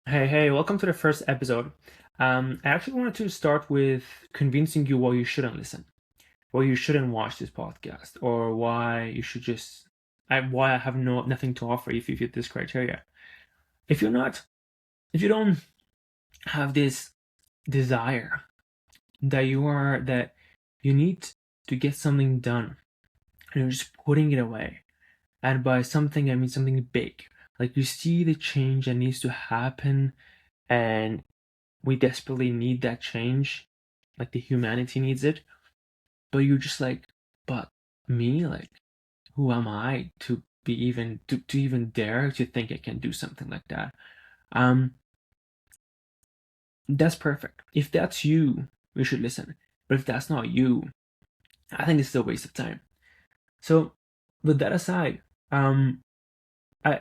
Hey, welcome to the first episode. I actually wanted to start with convincing you why you shouldn't listen, why you shouldn't watch this podcast, or why you should why I have nothing to offer if you fit this criteria. If you're not, if you don't have this desire that you need to get something done, and you're just putting it away, and by something I mean something big, like you see the change that needs to happen, and we desperately need that change, like the humanity needs it, but you're just like, but me, like, who am I to be even to even dare to think I can do something like that? Um, that's perfect. If that's you, you should listen. But if that's not you, I think this is a waste of time. So, with that aside, um,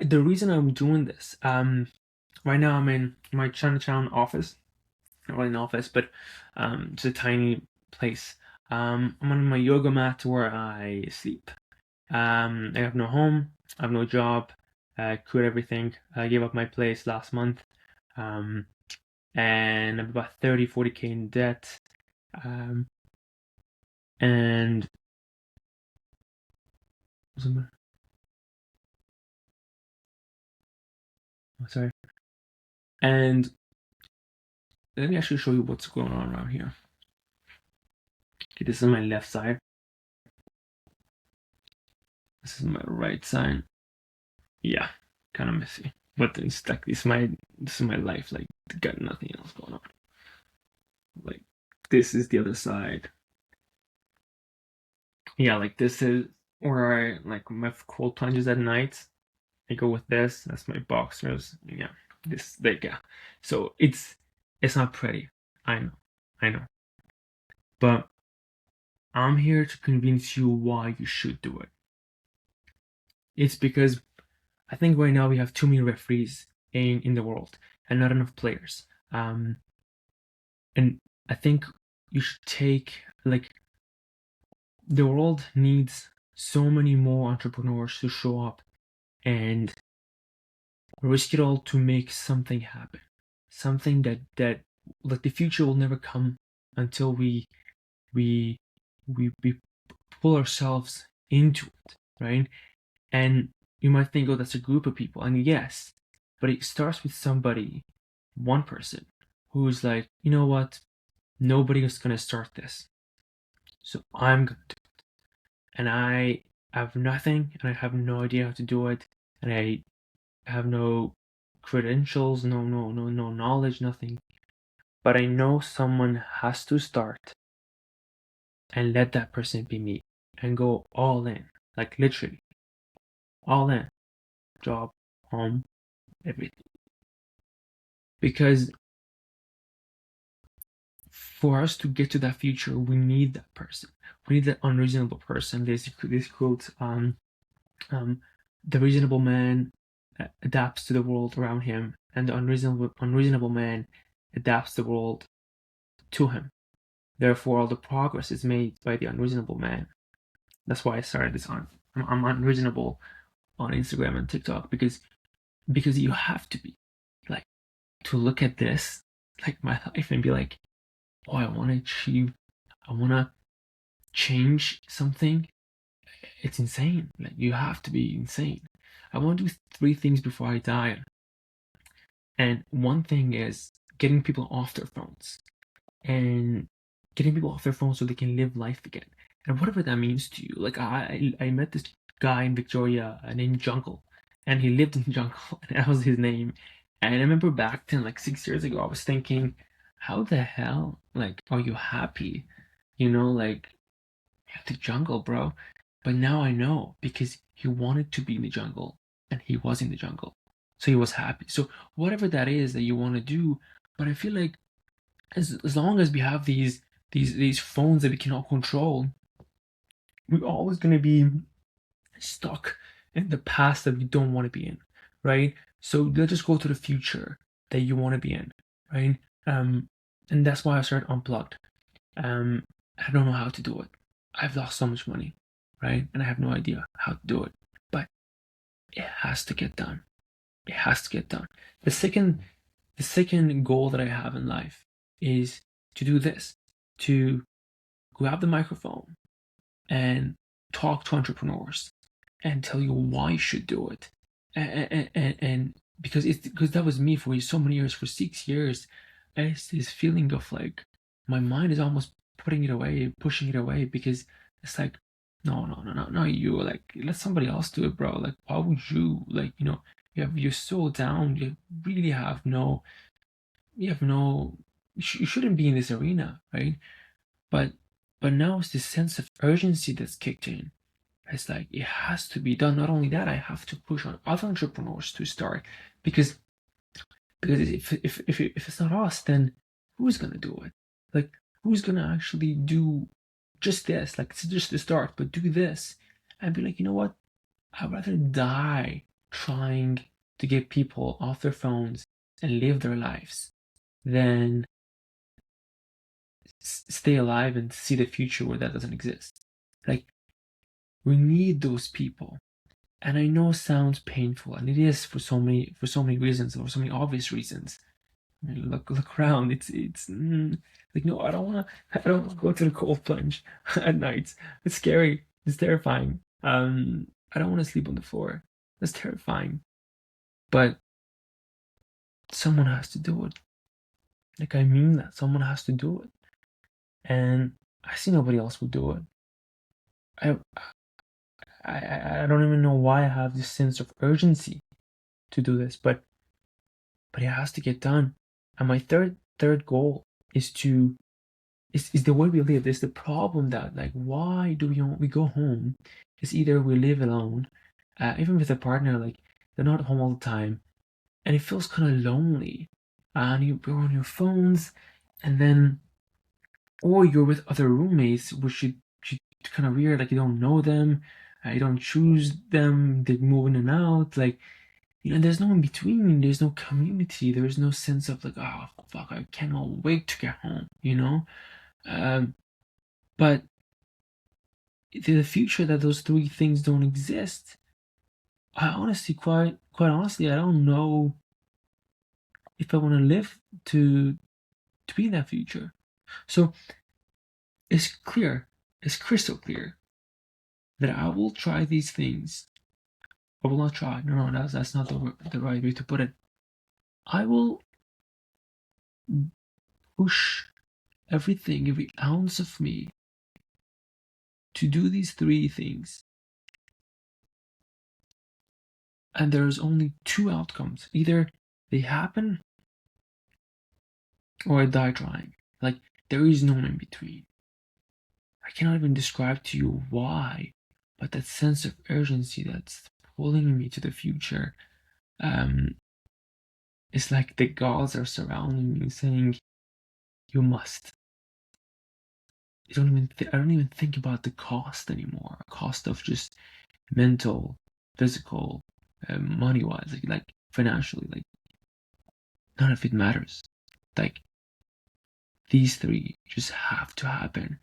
the reason I'm doing this, right now I'm in my Chinatown office, not really an office, but it's a tiny place. I'm on my yoga mat where I sleep. I have no home, I have no job. I quit everything. I gave up my place last month. Um, and I'm about 40K in debt. Um, and sorry. And let me actually show you what's going on around here. Okay, this is my left side. This is my right side. Yeah, kind of messy. But it's like this is my life. Like got nothing else going on. Like this is the other side. Yeah, like this is where I like my cold plunges at night. I go with this. That's my boxers. Yeah, this there you go. So it's not pretty. I know, I know. But I'm here to convince you why you should do it. It's because I think right now we have too many referees in the world and not enough players. Um, and I think you should take like the world needs so many more entrepreneurs to show up and risk it all to make something happen. Something that like the future will never come until we we pull ourselves into it, right? And you might think, oh, that's a group of people, and yes, but it starts with somebody, one person, who's like, you know what? Nobody is gonna start this, so I'm gonna do it. And I have nothing, and I have no idea how to do it, and I have no credentials, no knowledge, nothing. But I know someone has to start and let that person be me and go all in, like literally all in, job, home, everything. Because for us to get to that future, we need that person. We need that unreasonable person. This quote, um, the reasonable man adapts to the world around him, and the unreasonable man adapts the world to him. Therefore, all the progress is made by the unreasonable man. That's why I started this on. I'm unreasonable on Instagram and TikTok because you have to be like to look at this like my life and be like, oh, I want to achieve, I want to change something. It's insane. Like you have to be insane. I want to do three things before I die, and one thing is getting people off their phones and getting people off their phones so they can live life again. And whatever that means to you. Like I met this guy in Victoria named Jungle, and he lived in Jungle, and that was his name. And I remember back then, like 6 years ago, I was thinking, how the hell, like, are you happy? Like the jungle, bro. But now I know because he wanted to be in the jungle, and he was in the jungle, so he was happy. So whatever that is that you want to do, but I feel like as long as we have these phones that we cannot control, we're always going to be stuck in the past that we don't want to be in, right? So let's just go to the future that you want to be in, right? Um, and that's why I started Unplugged. I don't know how to do it. I've lost so much money, right? And I have no idea how to do it, but it has to get done. It has to get done. The second the second goal that I have in life is to do this, to grab the microphone and talk to entrepreneurs and tell you why you should do it. And because that was me for so many years, for 6 years, it's this feeling of like my mind is almost putting it away, pushing it away, because it's like, no, no, no, no, not you. Like, let somebody else do it, bro. Like, why would you? Like, you're so down. You really have no, you have no, you shouldn't be in this arena, right? But but now it's this sense of urgency that's kicked in. It's like it has to be done. Not only that, I have to push on other entrepreneurs to start, because if it's not us, then who's gonna do it? Like, who's gonna actually do just this? Like, it's just the start, but do this and be like, you know what? I'd rather die trying to get people off their phones and live their lives than stay alive and see the future where that doesn't exist. Like, we need those people. And I know it sounds painful, and it is for so many reasons, for so many obvious reasons. I mean, look around. It's like, no, I don't want to go to the cold plunge at night. It's scary. It's terrifying. I don't want to sleep on the floor. That's terrifying. But someone has to do it. Like, I mean that. Someone has to do it. And I see nobody else will do it. I I don't even know why I have this sense of urgency to do this, but it has to get done. And my third goal is the way we live. There's the problem that, like, why do we go home? It's either we live alone, even with a partner, like they're not home all the time, and it feels kind of lonely. And you're on your phones, and then, or you're with other roommates, which you kind of weird, like you don't know them, you don't choose them, they move in and out, like, there's no in between, there's no community, there's no sense of like, oh fuck, I cannot wait to get home. But the future that those three things don't exist, I honestly, quite honestly, I don't know if I want to live to be in that future. So it's clear, it's crystal clear that I will try these things. I will not try. No, that's not the right way to put it. I will push everything, every ounce of me, to do these three things. And there's only two outcomes. Either they happen or I die trying. Like, there is no in between. I cannot even describe to you why, but that sense of urgency that's pulling me to the future, it's like the gods are surrounding me saying, you must. I don't even think about the cost anymore. Cost of just mental, physical, money wise, like financially, like none of it matters. Like, these three just have to happen.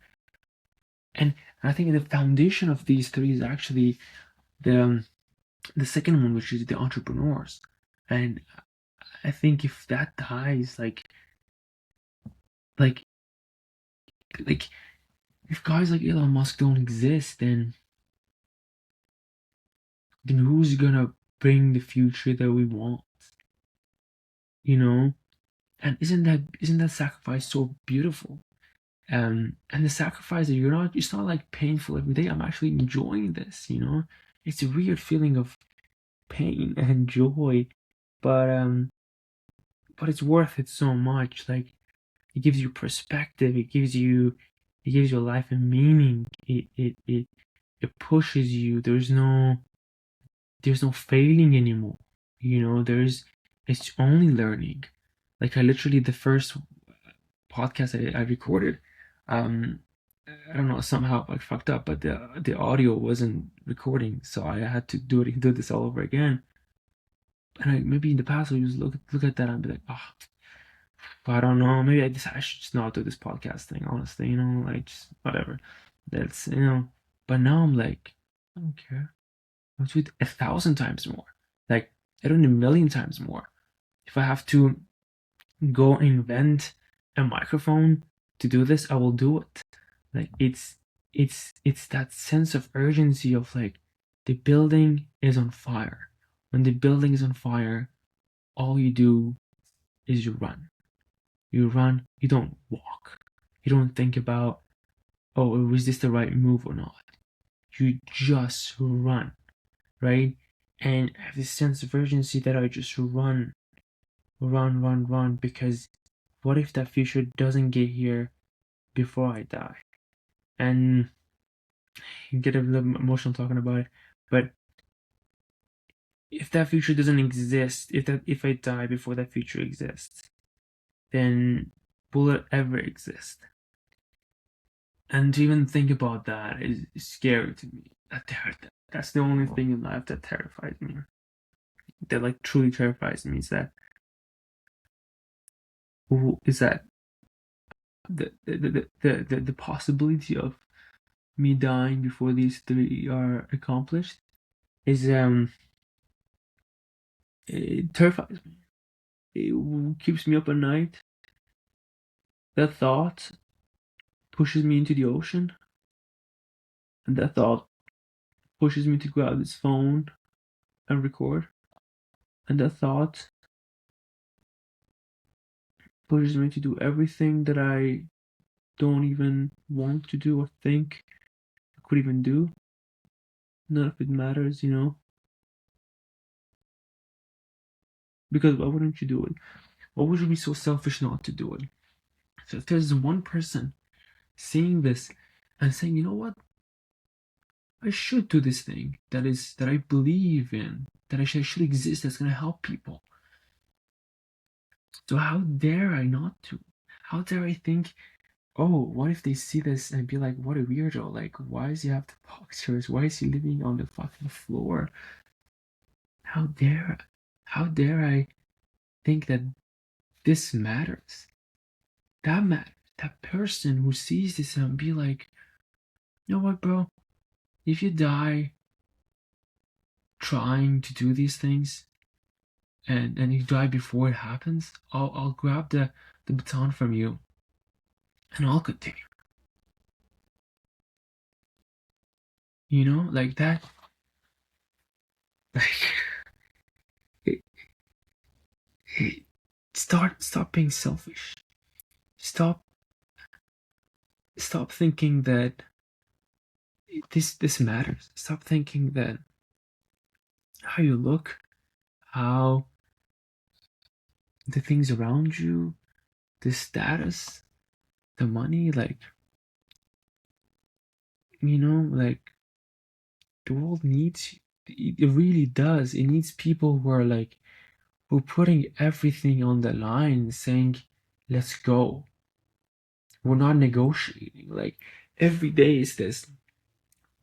And I think the foundation of these three is actually the second one, which is the entrepreneurs. And I think if that dies, like if guys like Elon Musk don't exist, then who's gonna bring the future that we want? And isn't that sacrifice so beautiful? And the sacrifice that it's not like painful every day. I'm actually enjoying this. It's a weird feeling of pain and joy, but it's worth it so much. Like, it gives you perspective, it gives your life a meaning, it pushes you. There's no failing anymore. It's only learning. Like, I literally, the first podcast I recorded, I don't know, somehow I fucked up, but the audio wasn't recording, so I had to do this all over again. And maybe in the past I just look at that and be like, I don't know, maybe I should just not do this podcast thing, honestly, like, just whatever. That's. But now I'm like, I don't care. I'll do it 1,000 times more. Like, I don't need 1,000,000 times more. If I have to go invent a microphone to do this, I will do it. Like it's that sense of urgency of like the building is on fire. When the building is on fire, all you do is you run. You run, you don't walk. You don't think about, oh, was this the right move or not? You just run, right? And I have this sense of urgency that I just run, because what if that future doesn't get here before I die? And you get a little emotional talking about it, but if that future doesn't exist, if I die before that future exists, then will it ever exist? And to even think about that is scary to me. That's the only thing in life that terrifies me. That like truly terrifies me is that the possibility of me dying before these three are accomplished is it terrifies me. It keeps me up at night. That thought pushes me into the ocean, and that thought pushes me to grab this phone and record, and that thought pushes me to do everything that I don't even want to do or think I could even do. None of it matters, because why wouldn't you do it? Why would you be so selfish not to do it? So if there's one person seeing this and saying, you know what, I should do this thing that I believe in, that I should exist, that's gonna help people. So how dare I not to? How dare I think, oh, what if they see this and be like, what a weirdo? Like, why does he have the boxers? Why is he living on the fucking floor? How dare, how dare I think that this matters? That matters. That person who sees this and be like, you know what, bro? If you die trying to do these things, and you die before it happens, I'll grab the baton from you and I'll continue. Like that. Like it, stop being selfish. Stop thinking that this matters. Stop thinking that how you look, how the things around you, the status, the money, like like the world needs you. It really does. It needs people who are like who are putting everything on the line, saying, "Let's go." We're not negotiating. Like every day is this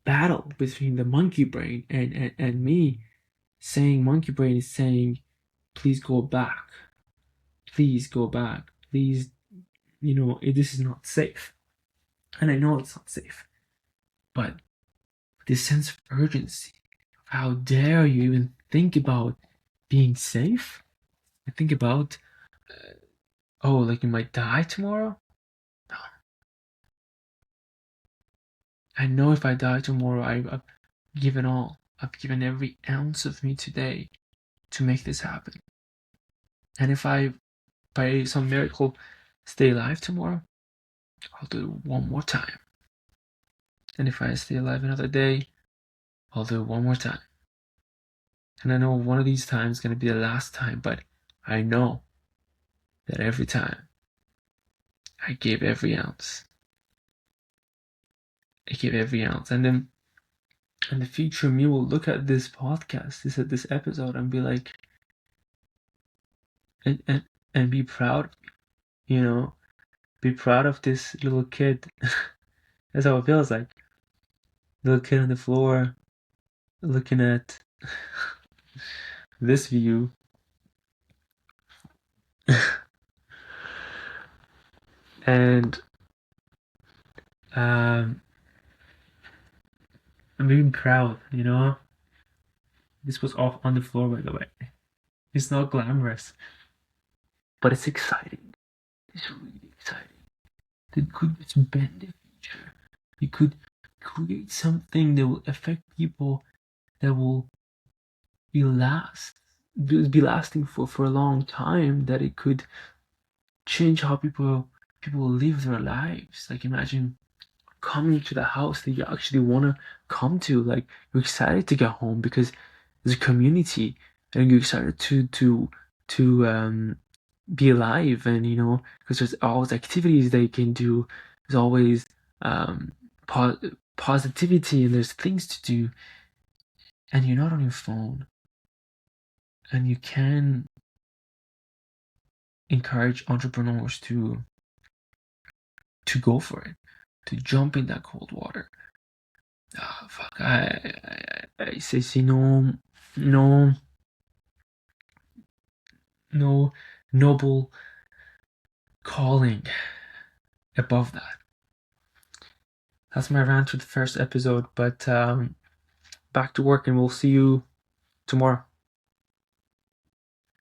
battle between the monkey brain and me, saying monkey brain is saying, please go back. Please go back. Please, this is not safe. And I know it's not safe. But this sense of urgency, how dare you even think about being safe? I think about, oh, like you might die tomorrow? No. I know if I die tomorrow, I've given all. I've given every ounce of me today to make this happen. And if I, by some miracle, stay alive tomorrow, I'll do it one more time. And if I stay alive another day, I'll do it one more time. And I know one of these times is going to be the last time, but I know that every time I gave every ounce. I gave every ounce. And then in the future, me will look at this podcast, this episode, and be like, and be proud, be proud of this little kid. That's how it feels like. Little kid on the floor, looking at this view. And I'm being proud, This was off on the floor, by the way. It's not glamorous. but it's exciting. It's really exciting. It could just bend the future. You could create something that will affect people, that will be lasting for a long time, that it could change how people live their lives. Like, imagine coming to the house that you actually want to come to. Like, you're excited to get home because there's a community, and you're excited to be alive, and because there's always activities they can do. There's always um po- positivity, and there's things to do, and you're not on your phone, and you can encourage entrepreneurs to go for it, to jump in that cold water. Ah, fuck, I say no, no, no noble calling above that. That's my rant for the first episode, but back to work, and we'll see you tomorrow.